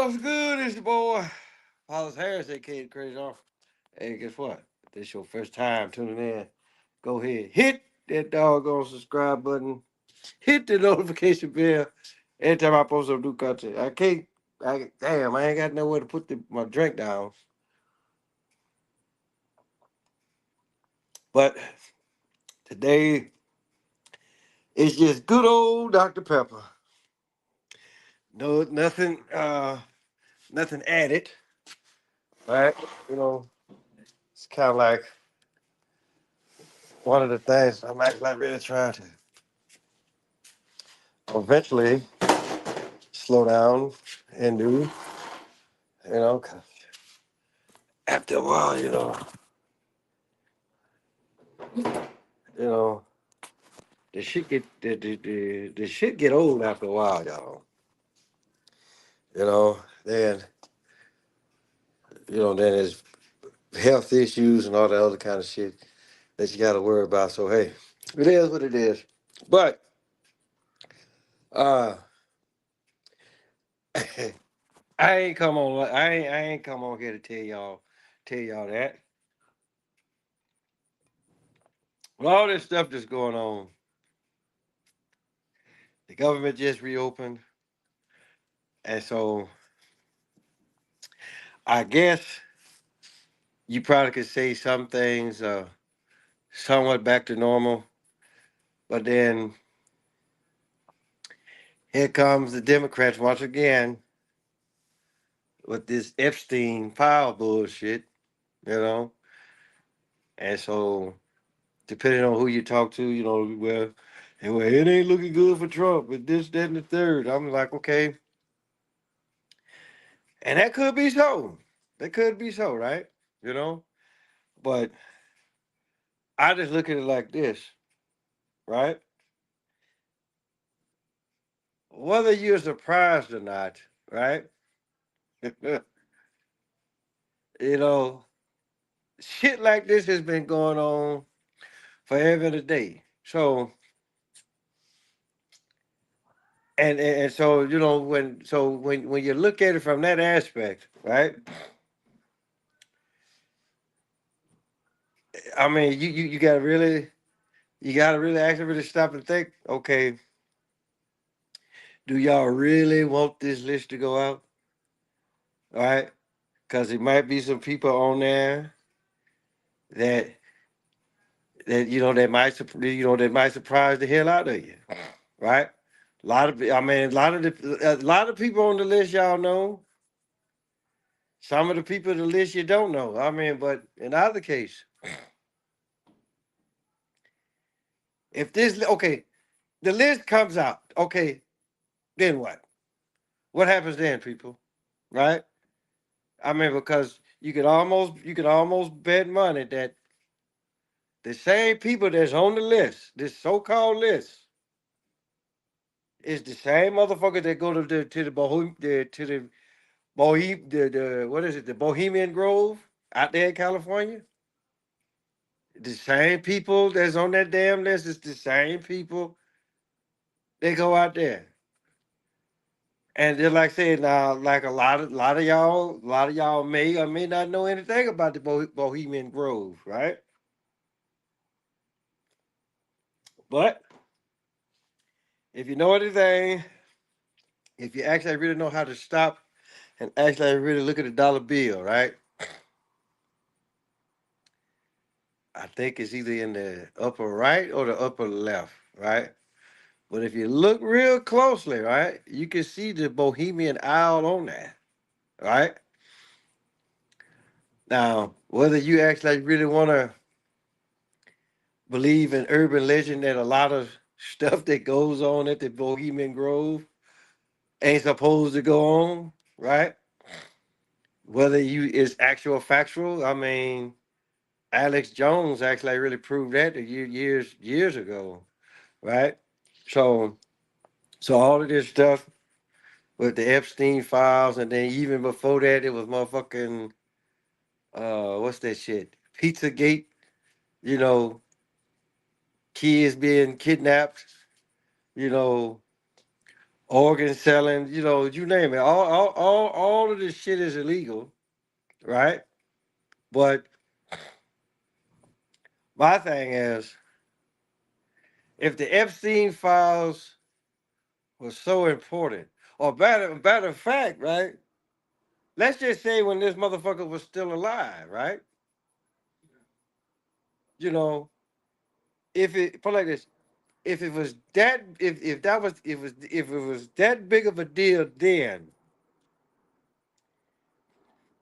What's good? It's your boy, Hollis Harris, aka Crazy Off. Hey, guess what? If this your first time tuning in, go ahead, hit that doggone subscribe button, hit the notification bell. Every time I post some new content, damn, I ain't got nowhere to put my drink down. But today, it's just good old Dr. Pepper. No, nothing added, right? You know, it's kind of like one of the things I'm actually really trying to eventually slow down and do, 'cause after a while, you know, the shit get old after a while, y'all. Then then there's health issues and all the other kind of shit that you got to worry about. So hey, it is what it is. But uh, I ain't come on here to tell y'all that. With all this stuff that's going on, the government just reopened, and so I guess you probably could say some things somewhat back to normal, but then here comes the Democrats once again with this Epstein file bullshit, you know. And so, depending on who you talk to, it ain't looking good for Trump, and this, that, and the third. I'm like, okay, and that could be so. That could be so, right? You know, but I just look at it like this, right? Whether you're surprised or not, right? you know, shit like this has been going on forever and a day. So and so when you look at it from that aspect, right? I mean, you gotta really actually really stop and think. Okay, do y'all really want this list to go out? All right, because it might be some people on there that that might surprise the hell out of you, right? A lot of people on the list y'all know. Some of the people on the list you don't know. I mean, but in either case, if the list comes out, okay, then what? What happens then, people? Right? I mean, because you could almost bet money that the same people that's on the list, this so-called list, is the same motherfucker that go to the what is it, the Bohemian Grove out there in California. The same people that's on that damn list is the same people that go out there. And just like I said, now, like a lot of y'all may or may not know anything about the Bohemian Grove, right? But if you know anything, if you actually really know how to stop and actually really look at the dollar bill, right? I think it's either in the upper right or the upper left, right? But if you look real closely, right, you can see the Bohemian Owl on that, right? Now, whether you actually really want to believe in urban legend that a lot of stuff that goes on at the Bohemian Grove ain't supposed to go on, right? Whether you is actual factual, I mean, Alex Jones actually really proved that years ago, right? So so all of this stuff with the Epstein files, and then even before that, it was motherfucking what's that shit? Pizzagate, you know, kids being kidnapped, you know, organ selling, you name it. All of this shit is illegal, right? But my thing is, if the Epstein files was so important, or matter of fact, right? Let's just say when this motherfucker was still alive, right? You know, if it put like this, if it was that, if that was, if it was that big of a deal, then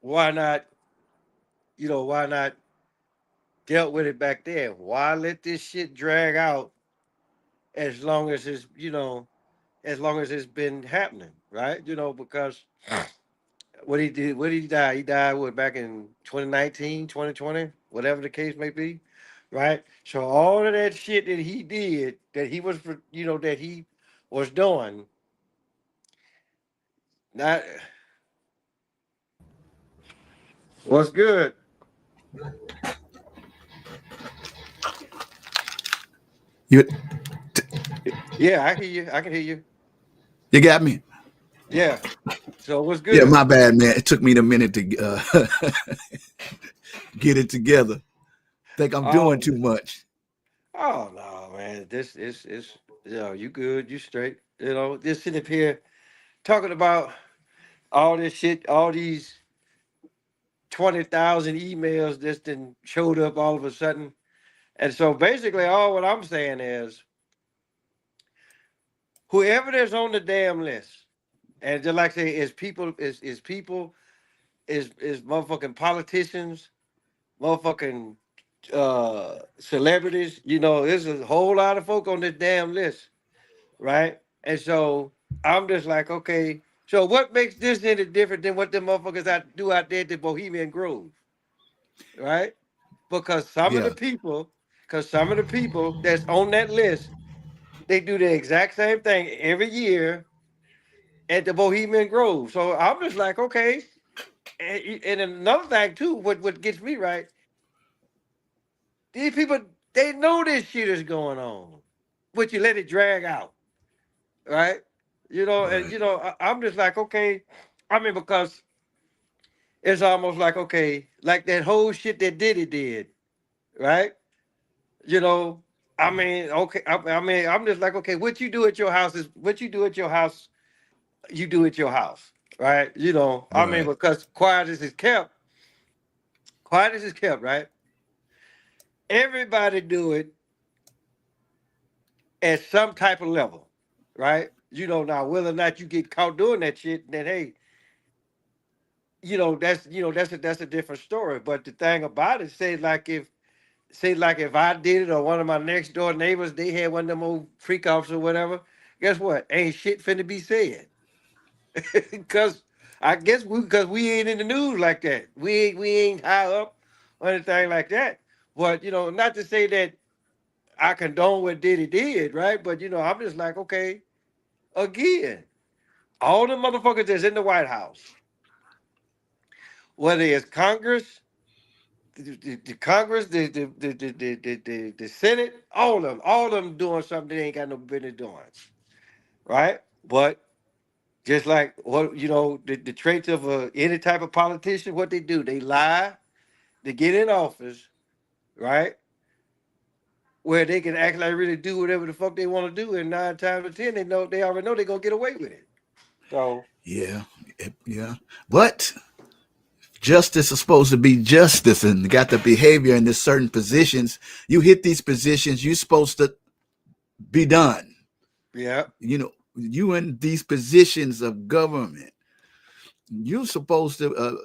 why not? Why not dealt with it back then? Why let this shit drag out as long as as long as it's been happening, right? Because what did he die? He died what back in 2019, 2020, whatever the case may be, right? So all of that shit that he did, that he was doing, not what's good. You Yeah, I hear you. I can hear you. you got me. Yeah. So what's Yeah, good? my bad, man. It took me a minute to get it together. Think I'm doing Oh, too much. oh no, man. This is you good, you straight. Just sitting up here talking about all this shit, all these 20,000 emails just then showed up all of a sudden. And so basically all what I'm saying is whoever that's on the damn list, and just like I say, is motherfucking politicians, motherfucking celebrities, there's a whole lot of folk on this damn list, right? And so I'm just like, okay, so what makes this any different than what the motherfuckers do out there at the Bohemian Grove, right? Because Yeah, some of the people that's on that list, they do the exact same thing every year at the Bohemian Grove. So I'm just like, okay. And another thing too, what gets me right, these people they know this shit is going on, but you let it drag out, right? And right. I'm just like, okay. I mean, because it's almost like, okay, like that whole shit that Diddy did, right? You know, I mean, okay, I mean, I'm just like, okay, what you do at your house is what you do at your house. You do at your house, right? I mean, Right. because quiet as is kept, right? Everybody do it at some type of level, right? Now whether or not you get caught doing that shit, then hey, that's a different story. But the thing about it, say like if I did it or one of my next door neighbors, they had one of them old freak offs or whatever, guess what? Ain't shit finna be said. Cause I guess because we ain't in the news like that. We ain't high up or anything like that. But not to say that I condone what Diddy did, right? But I'm just like, okay, again, all the motherfuckers that's in the White House, whether it's Congress, the Congress, the Senate, all of them doing something they ain't got no business doing, right? But just like what the traits of any type of politician, what they do, they lie, they get in office, right? Where they can act like really do whatever the fuck they want to do, and 9 times out of 10, they already know they're gonna get away with it. So Yeah, yeah. But justice is supposed to be justice, and got the behavior in this certain positions. You hit these positions, you're supposed to be done. yeah, You in these positions of government, you're supposed to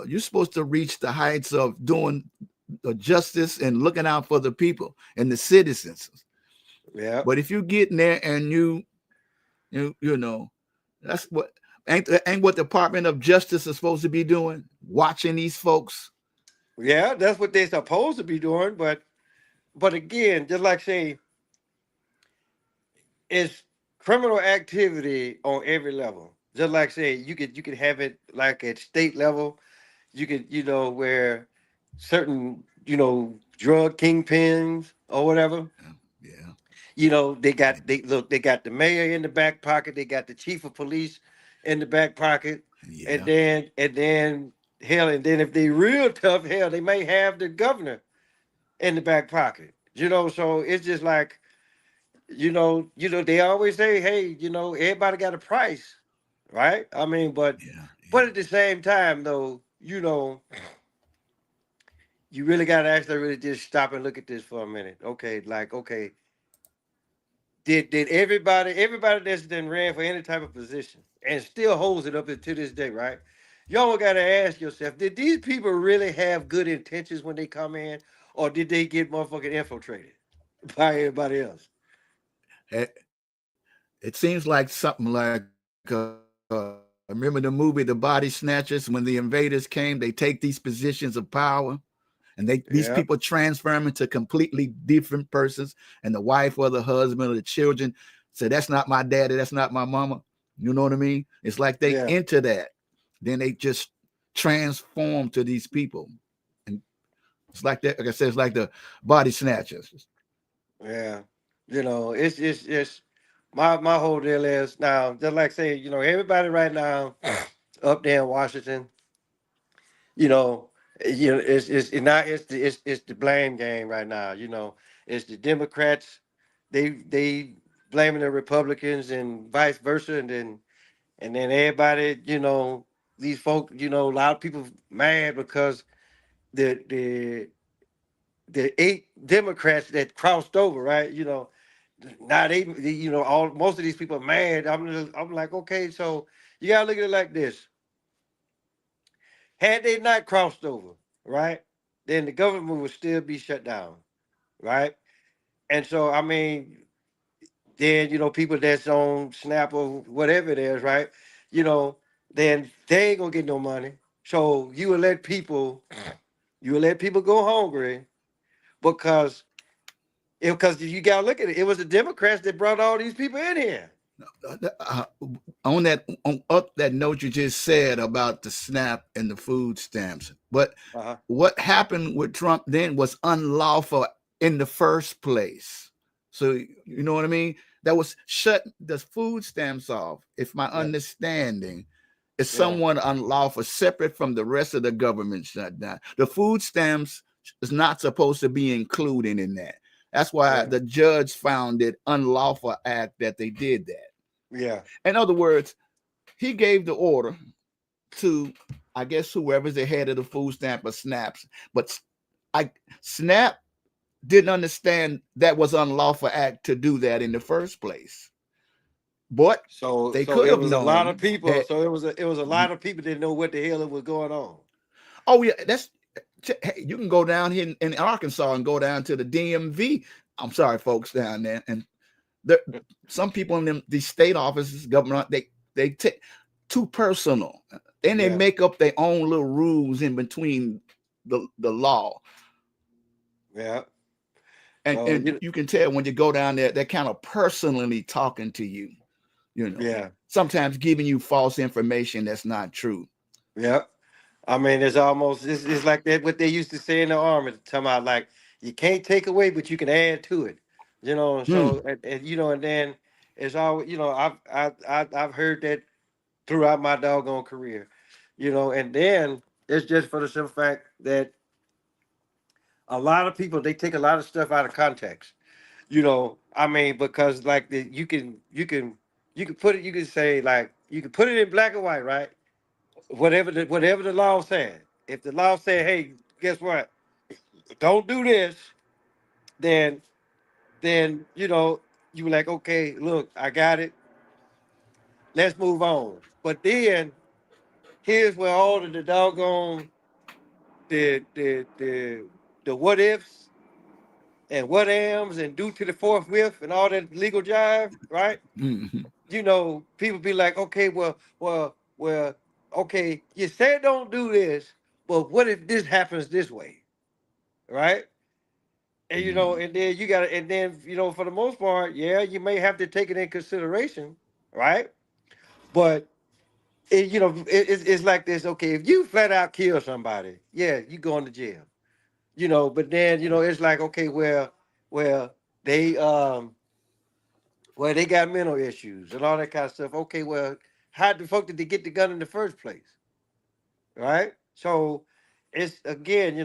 you're supposed to reach the heights of doing justice and looking out for the people and the citizens. yeah, But if you get in there and you know, that's what ain't what the Department of Justice is supposed to be doing, watching these folks. yeah. That's what they're supposed to be doing. But again, just like say, it's criminal activity on every level. Just like say, you could have it like at state level. You could where certain drug kingpins or whatever. Yeah, they got the mayor in the back pocket, they got the chief of police in the back pocket, and Yeah. then hell, and then if they real tough, hell, they may have the governor in the back pocket. So it's just like, they always say, hey, everybody got a price, right? I mean, Yeah. but Yeah. at the same time though, you really gotta actually really just stop and look at this for a minute. Okay, like, okay, did everybody that's been ran for any type of position and still holds it up to this day, right? Y'all gotta ask yourself, did these people really have good intentions when they come in, or did they get motherfucking infiltrated by everybody else? It seems like something like remember the movie The Body Snatchers? When the invaders came, they take these positions of power, and these people Yeah, transfer them into completely different persons, and the wife or the husband or the children say, "That's not my daddy, that's not my mama." You know what I mean? It's like they yeah, enter that, then they just transform to these people, and it's like that. Like I said, it's like the body snatchers. yeah. It's my whole deal is now, just like say, everybody right now up there in Washington, you know, it's not it's the blame game right now. It's the Democrats, they blaming the Republicans and vice versa, and then everybody, these folk, a lot of people mad because the the the 8 Democrats that crossed over, right? Now all most of these people are mad. I'm like, okay, so you gotta look at it like this: had they not crossed over, right, then the government would still be shut down, right? And so, I mean, then people that's on Snap or whatever it is, right? You know, then they ain't gonna get no money. So you will let people go hungry because you gotta look at it. It was the Democrats that brought all these people in here. uh, on on up that note you just said about the SNAP and the food stamps, but Uh-huh. what happened with Trump then was unlawful in the first place. So you know what I mean? That was shut the food stamps off. If my Yeah. understanding is Yeah. somewhat unlawful, separate from the rest of the government shutdown. The food stamps is not supposed to be included in that. That's why Yeah. the judge found it unlawful act that they did that. Yeah. In other words, he gave the order to, I guess, whoever's the head of the food stamp or snaps, but I snap didn't understand that was unlawful act to do that in the first place. But So they so could it have was a lot of known people. had, So it was a lot of people didn't know what the hell it was going on. oh yeah, that's hey, you can go down here in Arkansas and go down to the DMV. I'm sorry, folks down there, and there, some people in these state offices, government, they take too personal. Then they Yeah. make up their own little rules in between the law, Yeah. So and you can tell when you go down there, they're kind of personally talking to you. You know, yeah. sometimes giving you false information that's not true. Yeah. I mean, it's like that what they used to say in the army, talking about like you can't take away, but you can add to it. Hmm. So and then it's all I've heard that throughout my doggone career. And then it's just for the simple fact that a lot of people they take a lot of stuff out of context. I mean, because like you can put it, you can say like you can put it in black and white, right? Whatever the law said. If the law said, hey, guess what? Don't do this, then you were like, okay, look, I got it. Let's move on. But then here's where all of the doggone the what ifs and what ams and due to the fourth fifth and all that legal jive, right? Hmm. People be like, okay, well, okay, you said don't do this, but what if this happens this way, right? And Hmm. and then you got to, and then for the most part, yeah, you may have to take it in consideration, right? But it's like this. Okay, if you flat out kill somebody, yeah, you going to jail. But then it's like, okay, well, they well, they got mental issues and all that kind of stuff. Okay, well, how the fuck did they get the gun in the first place? Right? So it's again,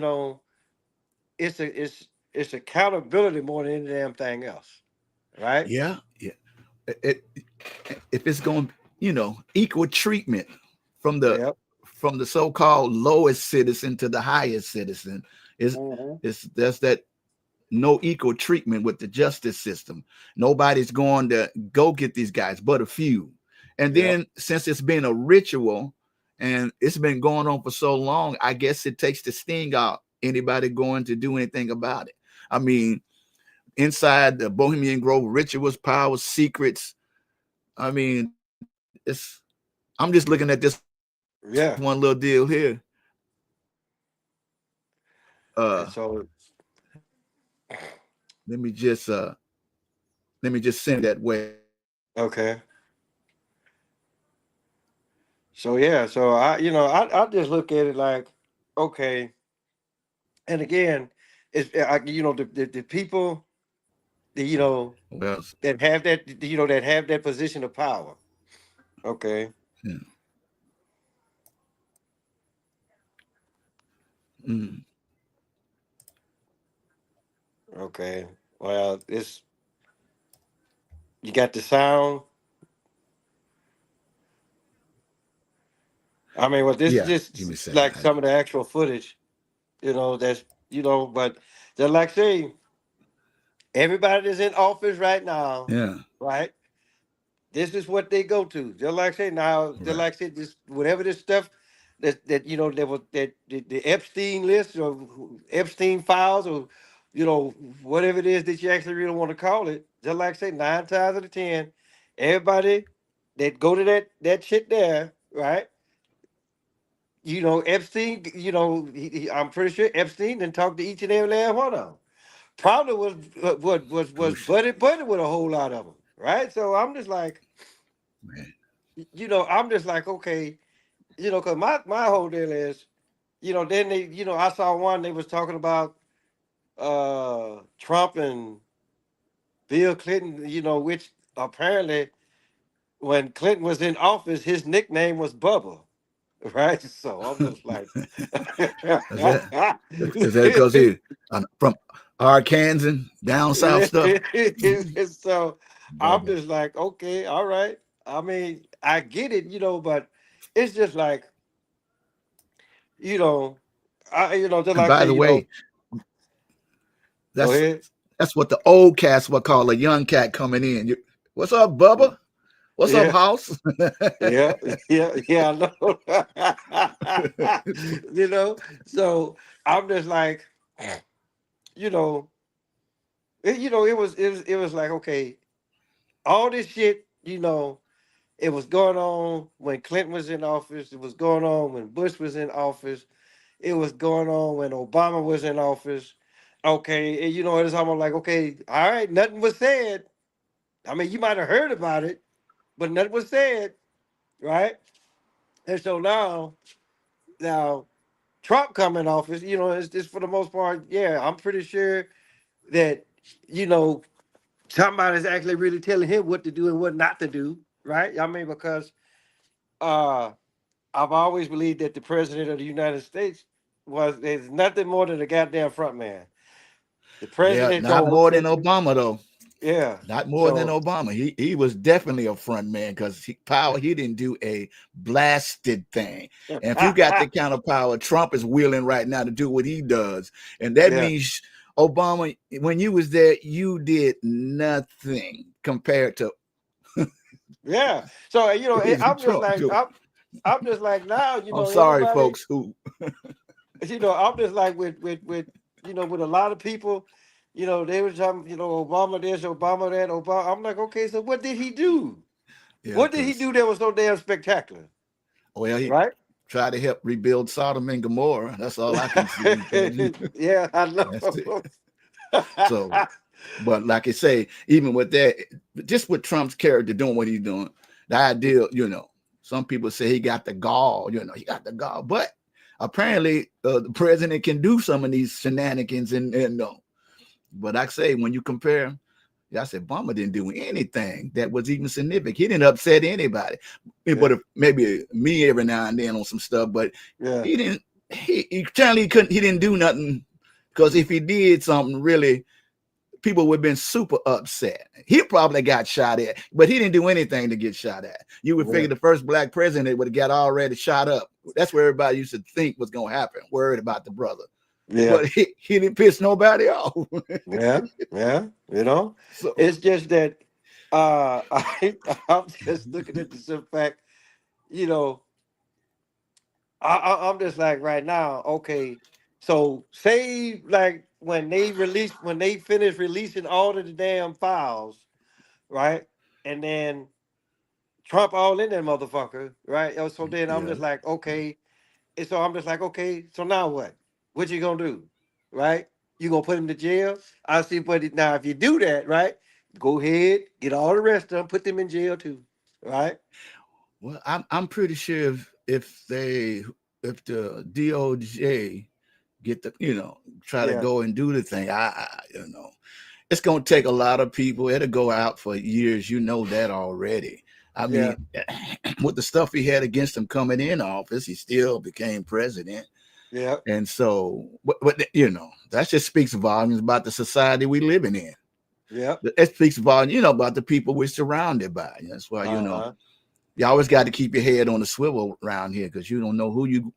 it's accountability more than any damn thing else. Right? Yeah, yeah. It, if it's going, equal treatment from the Yep. from the so-called lowest citizen to the highest citizen, is Hmm. there's that no equal treatment with the justice system. Nobody's going to go get these guys, but a few. And Yep. then since it's been a ritual and it's been going on for so long, I guess it takes the sting out anybody going to do anything about it. I mean, inside the Bohemian Grove, rituals, powers, secrets. I mean, I'm just looking at this one little deal here. Uh, And so, let me just send it that way. okay. So yeah, so I just look at it like, okay, and again, the people, the, Well, that have that position of power. Okay, yeah. Mm, okay. Well, it's you got the sound. I mean, well, this is yeah, give me a just second. like some of the actual footage. That's but just like say everybody that's in office right now, Yeah, right? This is what they go to. Just like say now, just right. like say this whatever this stuff that that was that the Epstein list or Epstein files or whatever it is that you actually really want to call it. Just like say 9 times out of 10, everybody that go to that shit there, right? Epstein. I'm pretty sure Epstein didn't talk to each and every last one of them. Probably was was Crucial, buddy with a whole lot of them, right? So I'm just like, man. I'm just like, okay, because my whole deal is, then they, I saw one they was talking about Trump and Bill Clinton, which apparently when Clinton was in office, his nickname was Bubba, right? So I'm just like, Is that because he from Arkansas down south stuff? so I'm Bubba. just like, okay, all right. I mean, I get it, but it's just like, you know, just And like I by say, the way, go that's ahead. that's what the old cats would call a young cat coming in. What's up, Bubba? What's up, Yeah, house? yeah, yeah, I know. So I'm just like, you know, it was like, okay, all this shit, it was going on when Clinton was in office. It was going on when Bush was in office. It was going on when Obama was in office. Okay, and it's almost like, okay, all right, nothing was said. I mean, you might have heard about it, but nothing was said, right? And so now Trump come in office, it's for the most part, yeah, I'm pretty sure that, you know, somebody's actually really telling him what to do and what not to do, right? I mean, because uh I've always believed that the president of the United States is nothing more than a goddamn front man. The Yeah, president not don't more than sit. Obama though. Yeah. Not more than So Obama. He was definitely a front man because he didn't do a blasted thing. And if you got the kind of power Trump is willing right now to do what he does, and that yeah, means Obama, when you was there, you did nothing compared to yeah. So I'm just Trump. like I'm just like now, I'm sorry, everybody, folks. Who I'm just like with with a lot of people, they were talking, Obama this, Obama that, Obama. I'm like, okay, so what did he do? yeah, What did he because do that was so damn spectacular? well, he Right? tried to help rebuild Sodom and Gomorrah. That's all I can see him doing. Yeah, I That's it. know. So, but like I say, even with that, just with Trump's character doing what he's doing, the idea, some people say he got the gall, he got the gall, but apparently the president can do some of these shenanigans and no. But like I say, when you compare, I said, Obama didn't do anything that was even significant. He didn't upset anybody. Yeah. But maybe me every now and then on some stuff, but Yeah. he didn't. He certainly couldn't. He didn't do nothing because if he did something really, people would have been super upset. He probably got shot at, but he didn't do anything to get shot at. You would Yeah. figure the first black president would have got already shot up. That's where everybody used to think was going to happen, worried about the brother. Yeah. But he didn't piss nobody off. Yeah. Yeah. You know, So it's just that I'm just looking at the simple fact, you know, I'm just like right now, okay. So say like when they finish releasing all of the damn files, right? And then Trump all in that motherfucker, right? So then I'm yeah, just like, okay. And so I'm just like, okay, so now what? What you gonna do? Right? You gonna put him to jail? I see, but now if you do that, right? Go ahead, get all the rest of them, put them in jail too. Right? well, I'm pretty sure if the DOJ get the try to Yeah, go and do the thing, it's gonna take a lot of people. It'll go out for years. You know that already. I yeah, mean, with the stuff he had against him coming in office, he still became president. yeah, And so, that just speaks volumes about the society we living in. yeah. It speaks volumes, about the people we're surrounded by. That's why, Uh-huh. you always got to keep your head on the swivel around here because you don't know who you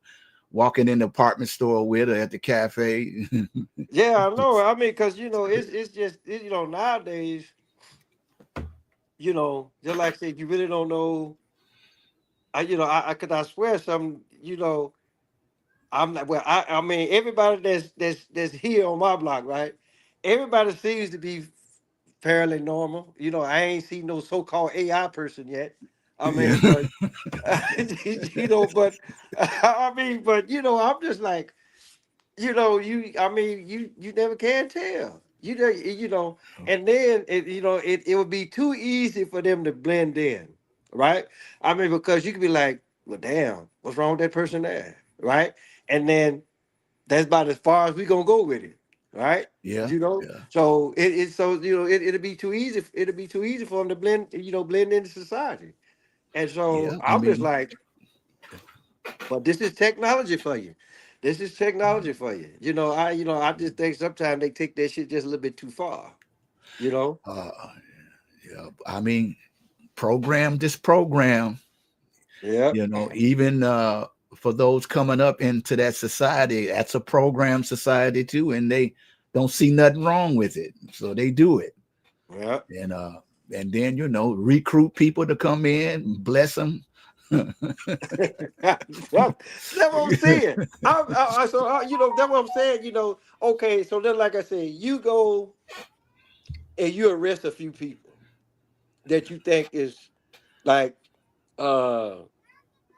walking in the apartment store with or at the cafe. Yeah, I know. I mean, cause it's just nowadays, just like I said, you really don't know. Cause I swear some, I'm not. Well, I mean, everybody that's here on my block, right? Everybody seems to be fairly normal. I ain't seen no so-called AI person yet. I Yeah. mean, but but I mean, but I'm just like, I mean, you never can tell. And then it would be too easy for them to blend in, right? I mean, because you could be like, well, damn, what's wrong with that person there, right? And then that's about as far as we gonna go with it, right? Yeah. Yeah. So it'll be too easy. It'll be too easy for them to blend into society. And so Yeah. I I'm just mean, like, but this is technology for you. This is technology for you. I just think sometimes they take that shit just a little bit too far. You know? uh, yeah. I mean, program this program, Yep. even for those coming up into that society, that's a program society too, and they don't see nothing wrong with it, so they do it. Yep. And then recruit people to come in, bless them. That's what I'm saying. That's what I'm saying. Okay, so then, like I said, you go and you arrest a few people that you think is like, uh,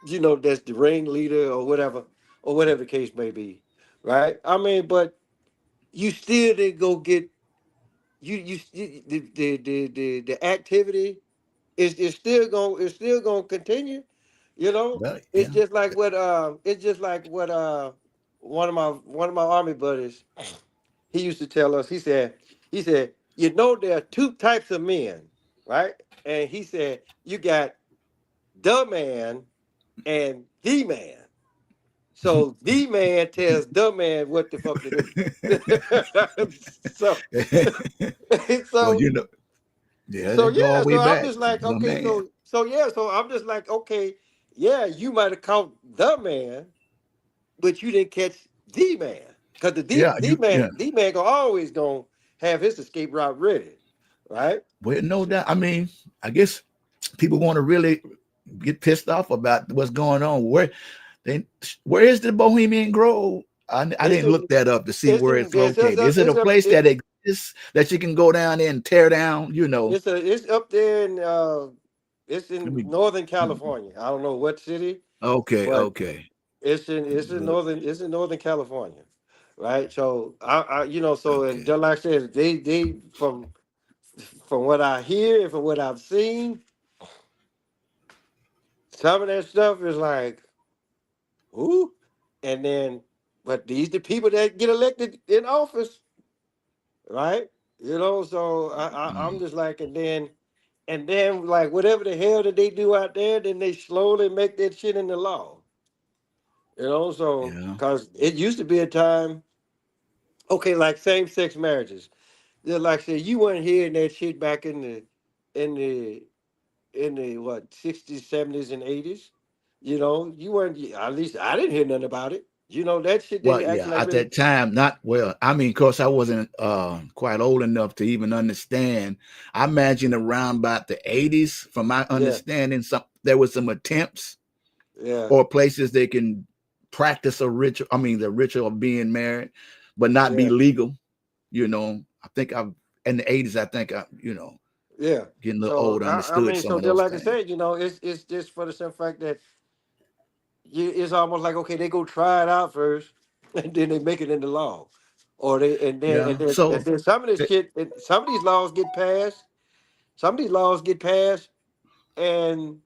that's the ringleader or whatever the case may be, right? I mean, but you still didn't go get the activity is still gonna continue. Well, It's yeah, just like what one of my army buddies he used to tell us. He said there are two types of men, right? And he said you got the man and the man. So the man tells the man what the fuck to do. so well, so yeah, so they go all yeah, the way so I'm back. just like, The okay, man. so I'm just like, okay, yeah, you might have caught the man, but you didn't catch the man. Because the Yeah, yeah. the man gonna have his escape route ready. Right? Well, no So, doubt. I mean, I guess people want to really get pissed off about what's going on. They, where is the Bohemian Grove? I it's didn't look in that up to see it's where in it's located. Is it a place that exists that you can go down there and tear down? it's up there in it's Let in me. Northern California. I don't know what city, Okay, but okay. it's in Northern California. Right? So so and Okay. just like I said, they from what I hear and from what I've seen, some of that stuff is like, ooh, and then, but these the people that get elected in office, right? You know, so I'm Mm, just like, and then like whatever the hell that they do out there, then they slowly make that shit in the law. You know, so yeah. because it used to be a time, okay, like same sex marriages. Just like I said, you weren't hearing that shit back in the in the what 60s, 70s, and 80s. You know, you weren't, at least I didn't hear nothing about it. You know, that shit Well, didn't yeah, actually like at really. that time, not well. I mean, of course, I wasn't quite old enough to even understand. I imagine around about the 80s, from my Yeah, understanding, there was some attempts yeah, or places they can practice a ritual. I mean, the ritual of being married, but not be yeah, legal. I think I've in the 80s. I think yeah. getting a little So older, I understood mean, some so of just those like I things. said, it's just for the simple fact that it's almost like, okay, they go try it out first, and then they make it into law, or they Yeah. So, and then some of this shit, and some of these laws get passed, some of these laws get passed, and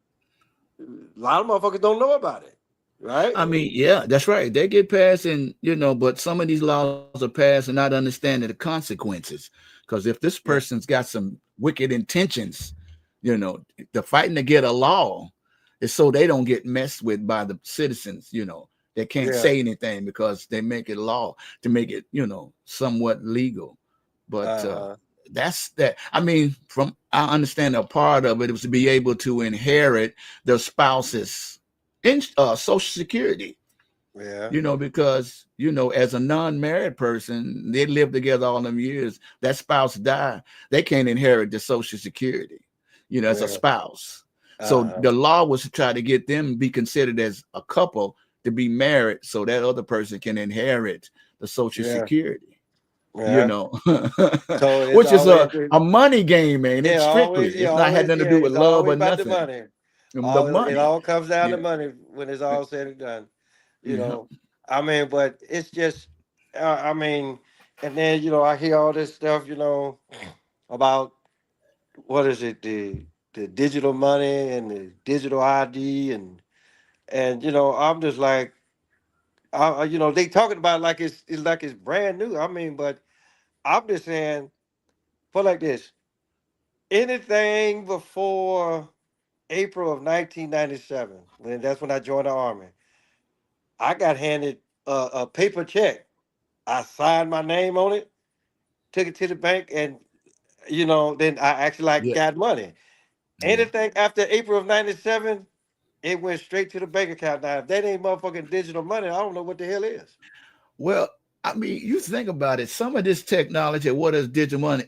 a lot of motherfuckers don't know about it, right? I mean, yeah, that's right. They get passed, and but some of these laws are passed and not understanding the consequences. Because if this Yeah, person's got some wicked intentions, you know, the fighting to get a law is so they don't get messed with by the citizens. They can't yeah, say anything because they make it law to make it, somewhat legal. But uh-huh, that's that. I mean, from I understand a part of it was to be able to inherit their spouse's in Social Security. yeah, Because as a non-married person, they live together all them years. That spouse die, they can't inherit the Social Security. As a yeah, spouse. So uh-huh, the law was to try to get them be considered as a couple to be married, so that other person can inherit the Social yeah, Security. You yeah. know, So it's which is always, a money game, man. It's strictly. it It's not had always, nothing to yeah, do with it's love always or about the nothing. money. The All it money. all comes down to Yeah. money when it's all said and done. You Yeah. know, I mean, but it's just, I mean, and then I hear all this stuff, about what is it, the digital money and the digital ID, and I'm just like, they talking about it like it's like it's brand new. I mean, but I'm just saying, put like this: anything before April of 1997, when that's when I joined the army, I got handed a paper check. I signed my name on it, took it to the bank, and then I actually like Yeah. got money. Yeah. Anything after April of '97, it went straight to the bank account. Now, if that ain't motherfucking digital money, I don't know what the hell is. Well, I mean, you think about it. Some of this technology, what is digital money?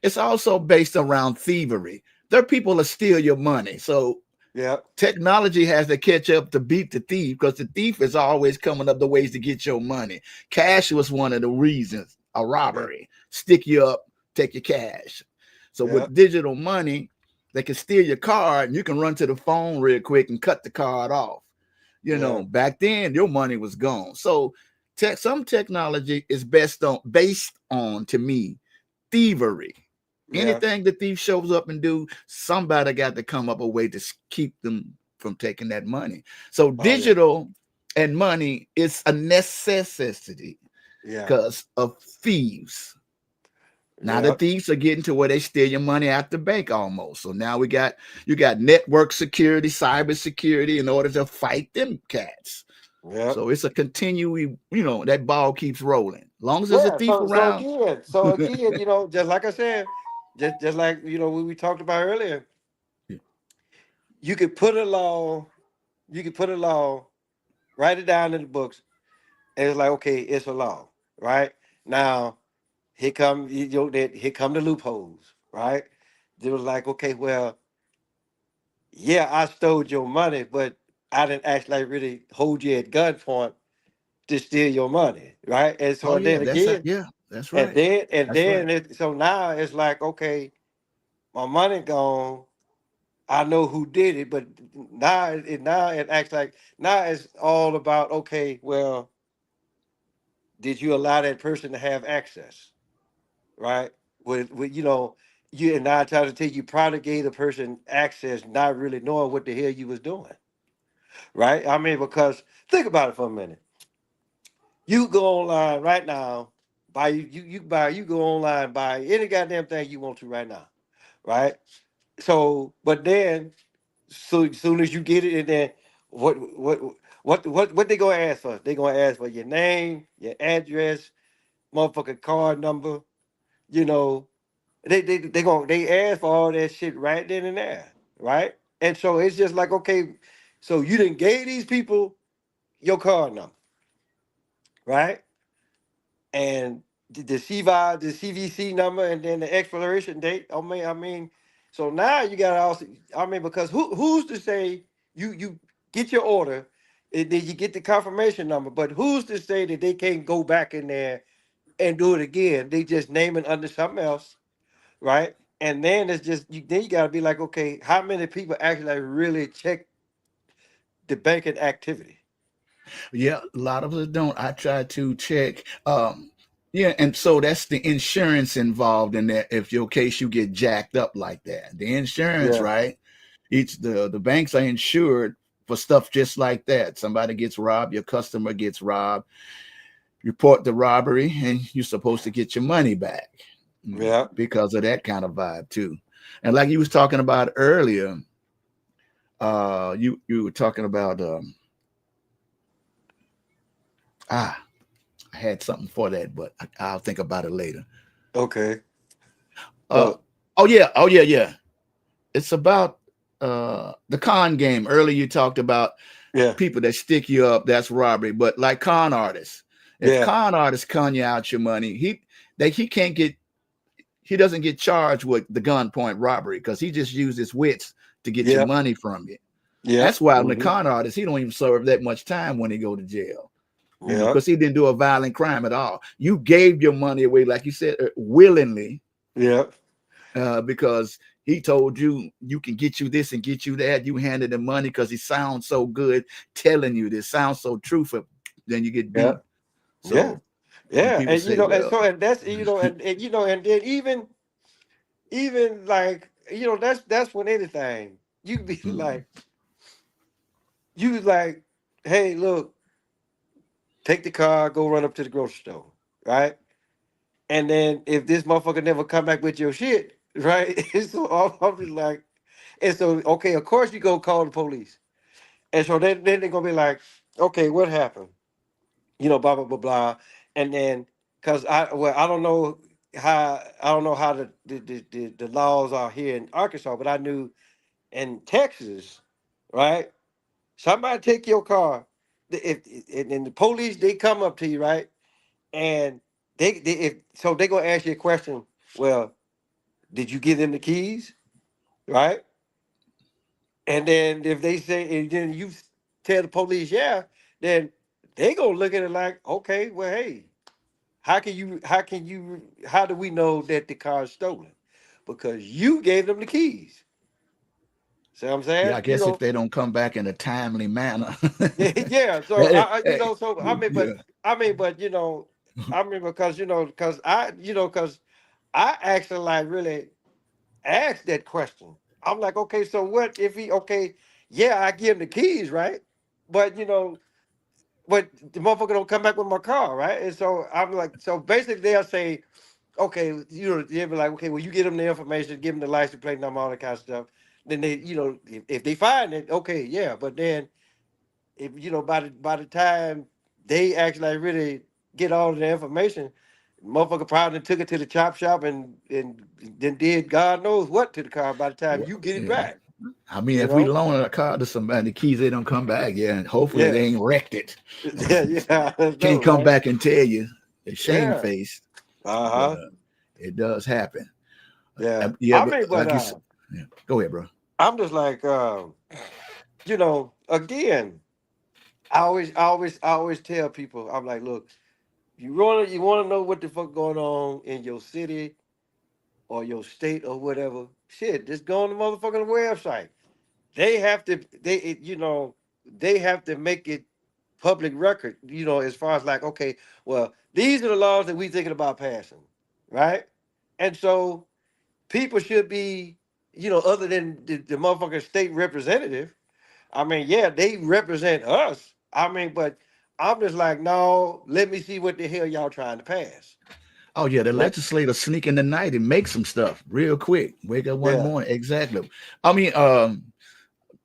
It's also based around thievery. There are people that steal your money. So Yeah, technology has to catch up to beat the thief because the thief is always coming up the ways to get your money. Cash was one of the reasons a yeah, robbery, stick you up, take your cash. So yeah, with digital money, they can steal your card and you can run to the phone real quick and cut the card off. yeah, Back then your money was gone. So some technology is based on to me thievery. yeah. Anything the thief shows up and do, somebody got to come up a way to keep them from taking that money. So Oh yeah, digital and money is a necessity yeah, because of thieves. Now the yeah. thieves are getting to where they steal your money at the bank almost. So now you got network security, cyber security in order to fight them cats. Yeah. So it's a continuing, that ball keeps rolling. Long as there's a Yeah. thief So around. again, just like I said, just like what we talked about earlier, you could put a law, you could put a law, write it down in the books, and it's like, okay, it's a law, right? Now, here come the loopholes, right? They was like, okay, well, yeah, I stole your money, but I didn't actually like really hold you at gunpoint to steal your money, right? And Oh so yeah, then again, yeah, that's and right. then and That's right. then so now it's like, okay, my money gone. I know who did it, but now it acts like now it's all about, okay, well, did you allow that person to have access, right? With you and 9 times out of 10 you probably gave the person access, not really knowing what the hell you was doing, right? I mean, because think about it for a minute. You go online right now, buy you go online, buy any goddamn thing you want to right now, right? So, but then, so soon as you get it, and then what what what they gonna ask for? They gonna ask for your name, your address, motherfucking card number. You know, they ask for all that shit right then and there, right? And so it's just like, okay, so you didn't gave these people your card number, right? And the CVI, the CVC number, and then the expiration date. I mean, so now you got to also. I mean, because who's to say you get your order, and then you get the confirmation number, but who's to say that they can't go back in there and do it again? They just name it under something else, right? And then it's just then you got to be like, okay, how many people actually like really check the banking activity? Yeah, a lot of us don't. I try to check. Yeah, and so that's the insurance involved in that. If your case you get jacked up like that, the insurance, Yeah, right? Each the banks are insured for stuff just like that. Somebody gets robbed, your customer gets robbed. Report the robbery, and you're supposed to get your money back yeah. because of that kind of vibe too. And like you was talking about earlier, you were talking about ah I had something for that, but I'll think about it later. Okay. Uh, Well, yeah. It's about the con game. Earlier, you talked about yeah, people that stick you up. That's robbery. But like con artists, if yeah, con artists con you out your money, he can't get he doesn't get charged with the gunpoint robbery because he just used his wits to get your yeah, money from you. yeah. That's why the Hmm. con artist he don't even serve that much time when he go to jail. Yeah, Because he didn't do a violent crime at all. You gave your money away, like you said, willingly, yeah, because he told you you can get you this and get you that. You handed him money because he sounds so good telling you this, sounds so truthful. Then you get yeah, beat. yeah, So when yeah. people And say, and "Well, so and that's and and then even like that's when anything you be mm, like, hey, look, take the car, go run up to the grocery store, right? And then if this motherfucker never come back with your shit, right? So I'm just like, and so okay, of course you go call the police, and so then they're gonna be like, okay, what happened? Blah blah blah blah, and then because I don't know how the laws are here in Arkansas, but I knew in Texas, right? Somebody take your car, and the police they come up to you, right? And they if so they gonna ask you a question. Well, did you give them the keys, right? And then if they say, and then you tell the police, yeah, then they gonna look at it like, okay, well, hey. How do we know that the car is stolen? Because you gave them the keys. See what I'm yeah, I saying? guess if they don't come back in a timely manner, Yeah. So eh, so I mean, yeah, but I mean, because because I actually like really asked that question. I'm like, okay, so what if he okay, yeah, I give him the keys, right? But but the motherfucker don't come back with my car, right? And so I'm like, so basically they'll say, okay, they'll be like, okay, well, you get them the information, give them the license plate number, all that kind of stuff. Then they, if they find it, okay, yeah. But then if by the time they actually like really get all of the information, motherfucker probably took it to the chop shop and then did God knows what to the car by the time well, you get it yeah. back. I mean, You if we know? loan a car to somebody, the keys they don't come back, yeah, and hopefully Yeah. they ain't wrecked it. Yeah, yeah, I know, Can't come right? back and tell you they're Yeah. shamefaced, but Uh-huh. it does happen. Yeah. Yeah, I but mean, but like you said, yeah. Go ahead, bro. I'm just like again, I always tell people, I'm like, look, you wanna know what the fuck going on in your city or your state or whatever, shit, just go on the motherfucking website. They have to they have to make it public record, as far as like, okay, well, these are the laws that we thinking about passing, right? And so people should be, other than the motherfucking state representative. I mean, yeah, they represent us. I mean, but I'm just like, no, let me see what the hell y'all trying to pass. Oh yeah, the Right? legislator sneak in the night and make some stuff real quick. Wake up one Yeah, morning. Exactly. I mean,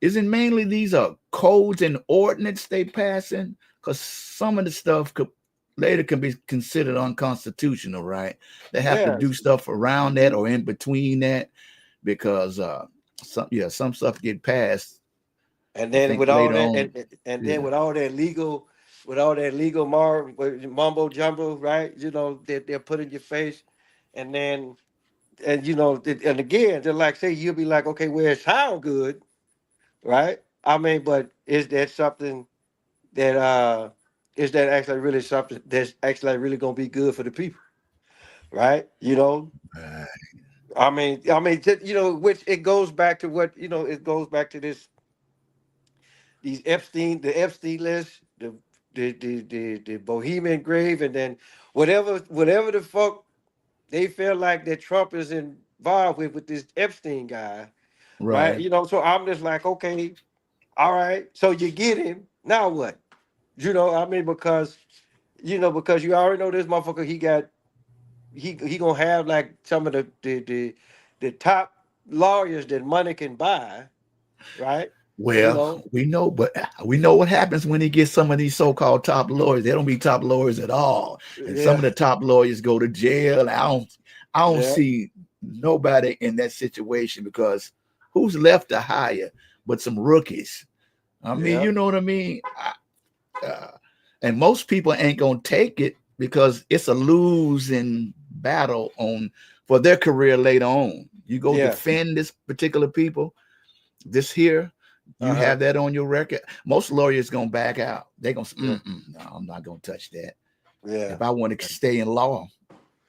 isn't mainly these are codes and ordinance they passing? Because some of the stuff could later can be considered unconstitutional, right? They have to yeah. do stuff around that or in between that because some stuff get passed. And I then think with all later that, on. and then Yeah. with all that legal mumbo jumbo, right? You know that they're put in your face, and then and and again, just like say you'll be like, okay, well, it sound good, right? I mean, but is that something that is that actually really something that's actually really gonna be good for the people, right? Uh, Which it goes back to what it goes back to the Epstein list, the Bohemian Grave, and then whatever the fuck they feel like that Trump is involved with this Epstein guy, right? right. So I'm just like, okay, all right, so you get him, now what? Because because you already know this motherfucker, he gonna have like some of the top lawyers that money can buy, right? You Well, know, we know what happens when he gets some of these so-called top lawyers. They don't be top lawyers at all, and some yeah, of the top lawyers go to jail. I don't yeah, see nobody in that situation because who's left to hire but some rookies? I mean, yeah, you know what I mean. And most people ain't gonna take it because it's a losing battle on for their career later on. You go yeah, defend this particular people this here, you uh-huh, have that on your record. Most lawyers gonna back out. They're gonna say, yeah, no, I'm not gonna touch that. yeah, If I want to stay in law,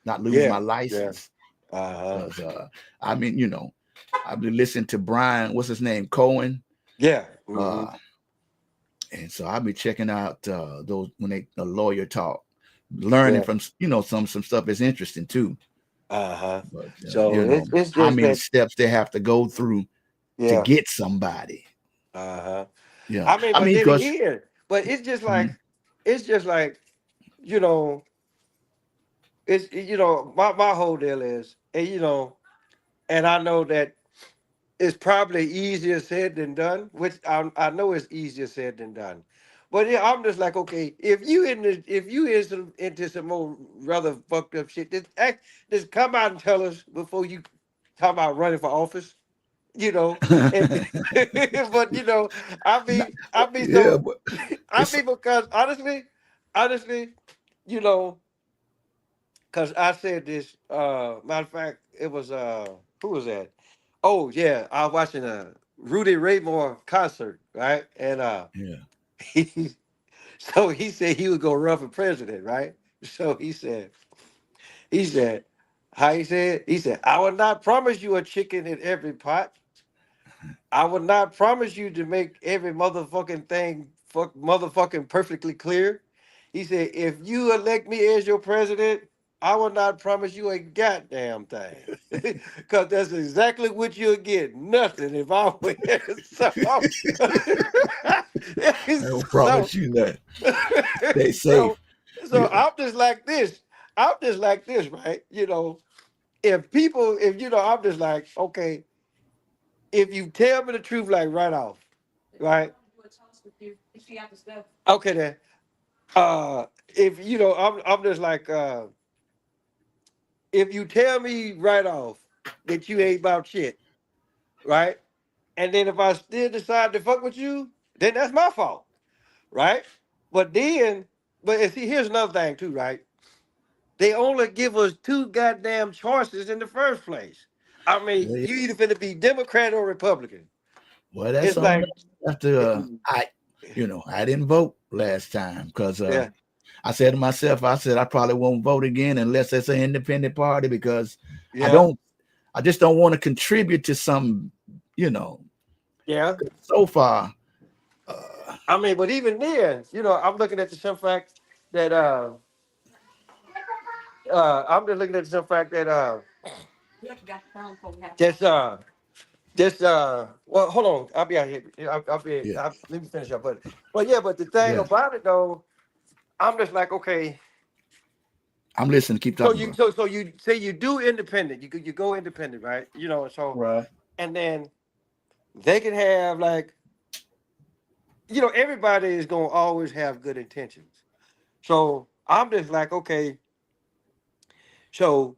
not lose yeah, my yeah, license, uh-huh, because I mean, I've been listening to Brian, what's his name, Cohen, yeah, mm-hmm, uh, and so I'll be checking out those when they a lawyer talk, learning yeah, from some stuff is interesting too. uh-huh. But So it's how just many that, steps they have to go through to yeah, get somebody. uh-huh. Yeah, I mean, I but mean, then because again, but it's just like, you know, my whole deal is, and I know that it's probably easier said than done, which I know it's easier said than done. But yeah, I'm just like, okay, if you into some more rather fucked up shit, just come out and tell us before you talk about running for office, and but I mean yeah, so but I it's mean because honestly, you know, because I said this. Matter of fact, it was who was that? Oh yeah, I was watching a Rudy Raymore concert, right? And yeah. he, so he said he was gonna run for president, right? So he said, how he said? He said, I will not promise you a chicken in every pot. I will not promise you to make every motherfucking thing motherfucking perfectly clear. He said, if you elect me as your president, I will not promise you a goddamn thing. Because that's exactly what you'll get. Nothing if I win. So, I don't so, promise you that. Stay so, safe. so Yeah. I'm just like this. I'm just like this, right? If I'm just like, okay, if you tell me the truth, like right off, right? Okay then. If I'm just like, if you tell me right off that you ain't about shit, right? And then if I still decide to fuck with you, then that's my fault, right? But then, and see, here's another thing too, right? They only give us two goddamn choices in the first place. I mean, Well, you either finna be Democrat or Republican. well, that's It's on like, us after eh, I didn't vote last time because yeah, I said to myself, I said I probably won't vote again unless it's an independent party because I yeah, don't I just don't want to contribute to some, you know, yeah. so far. Uh, I mean, but even then, I'm looking at the simple fact that I'm just looking at the simple fact that just well, hold on, I'll be out here. yeah, Let me finish up, but yeah, but the thing yeah, about it though, I'm just like, okay, I'm listening. Keep So talking, you bro. so you say you do independent, you go independent, right? So Right. and then they can have like everybody is gonna always have good intentions. So I'm just like, okay, so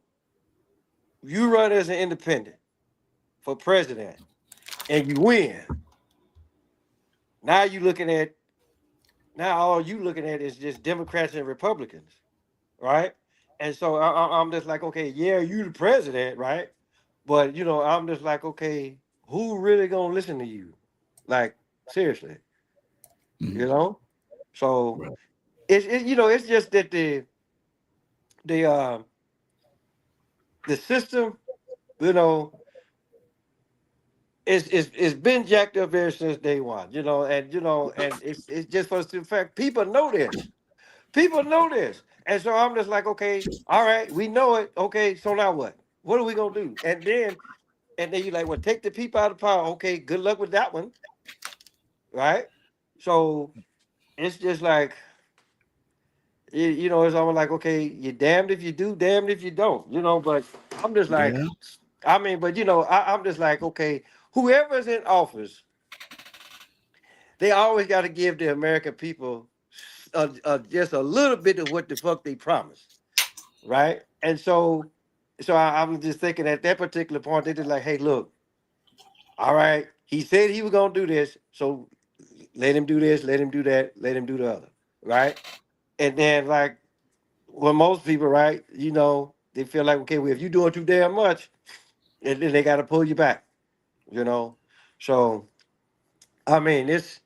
you run as an independent for president and you win. Now you looking at now all you looking at is just Democrats and Republicans, right? And so I'm just like, okay, yeah, you the president, right? But I'm just like, okay, who really gonna listen to you? Like seriously, you Mhm. know. So Right. it's just that the the system, you know, it's been jacked up ever since day one, and it's just for the fact people know this. People know this. And so I'm just like, okay, all right, we know it. Okay, so now what? What are we gonna do? And then you're like, well, take the people out of power. Okay, good luck with that one, right? So it's just like it's almost like, okay, you're damned if you do, damned if you don't, but I'm just like, Yeah. I mean, but I'm just like, okay, whoever's in office, they always got to give the American people just a little bit of what the fuck they promised, right? And so I'm just thinking at that particular point, they just like, hey, look, all right, he said he was gonna do this, so let him do this, let him do that, let him do the other, right? And then like, well, most people, right, they feel like, okay, well, if you're doing too damn much, and then they got to pull you back, you know. So I mean, it's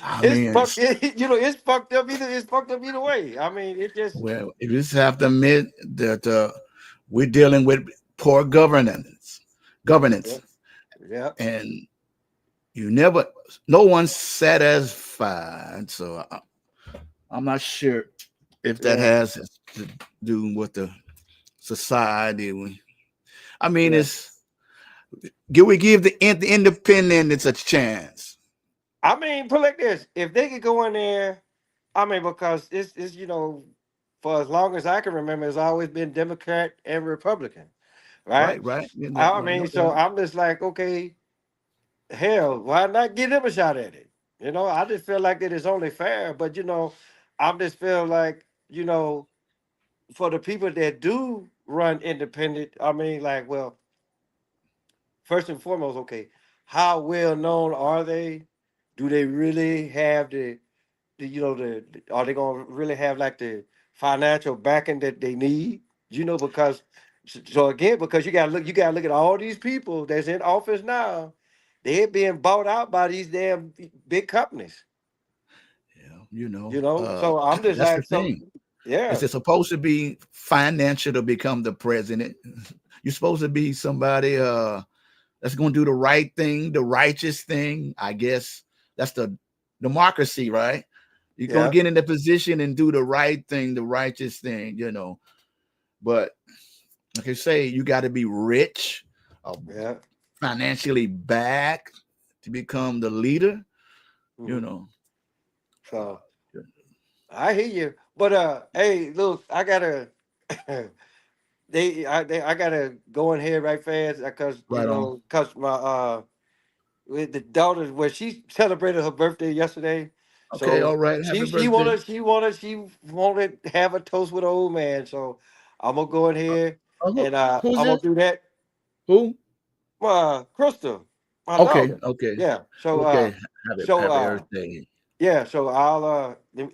I it's mean, fucked. It's fucked up either. It's fucked up either way. I mean, it just well, you just have to admit that we're dealing with poor governance, yeah, yeah, and you never, no one's satisfied. So I'm not sure if that yeah, has to do with the society. I mean, yeah. we give the independents a chance, I mean, put it like this: if they could go in there, I mean, because it's for as long as I can remember, it's always been Democrat and Republican, right? right? Right? You know, I right? mean, No so doubt. I'm just like, okay, hell, why not give them a shot at it? I just feel like it is only fair, but I'm just feel like for the people that do run independent, I mean, like, well, first and foremost, okay, how well known are they? Do they really have are they gonna really have like the financial backing that they need? Because so again, because you gotta look at all these people that's in office now, they're being bought out by these damn big companies. Yeah, So I'm just that's the like, so thing. Is yeah, it supposed to be financial to become the president? You're supposed to be somebody that's going to do the right thing, the righteous thing. I guess that's the democracy, right? You're going to yeah, get in the position and do the right thing, the righteous thing. But like I say, you got to be rich, uh, yeah. financially back to become the leader. You hmm know, So I hear you, but hey, look, I gotta. I gotta go in here right fast because right on. my with the daughter where she celebrated her birthday yesterday, Okay, so all right. she Happy she birthday. wanted she wanted she wanted to have a toast with an old man. So I'm gonna go in here and Who's I'm gonna this? do that. Who? Crystal, my Okay, daughter. okay, Yeah. So okay. Happy so birthday. yeah. So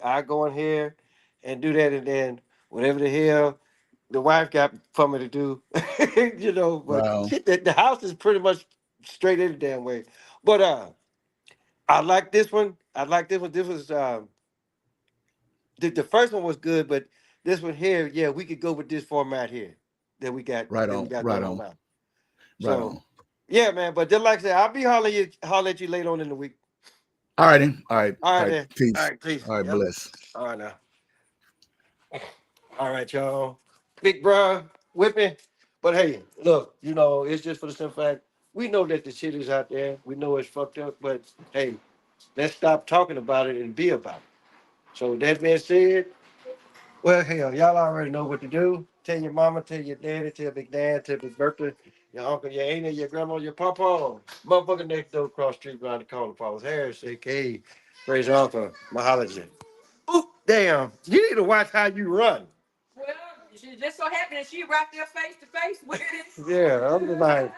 I go in here and do that, and then whatever the hell the wife got for me to do, But Wow. shit, the house is pretty much straight in the damn way. But I like this one. I like this one. This was the first one was good, but this one here, yeah, we could go with this format here Right that we on. got Right going on on. now. Right on. So yeah, man. But just like I said, I'll be holler at you later on in the week. All righty. All right. All All right right. then. All Peace. right, peace. All right. Yep. Bless. All right now. All right, y'all. Big bruh, whip me. But hey, look, it's just for the simple fact we know that the shit is out there. We know it's fucked up, but hey, let's stop talking about it and be about it. So with that being said, Well, hell, y'all already know what to do. Tell your mama, tell your daddy, tell Big Dan, tell Big Bertha, your uncle, your auntie, your grandma, your papa. Motherfucker next door across the street around the corner, Paul's Harris, aka Praise your uncle, Mahology. Ooh, damn. You need to watch how you run. Well, she just so happened that she right there face to face with it. Yeah, I'm just like,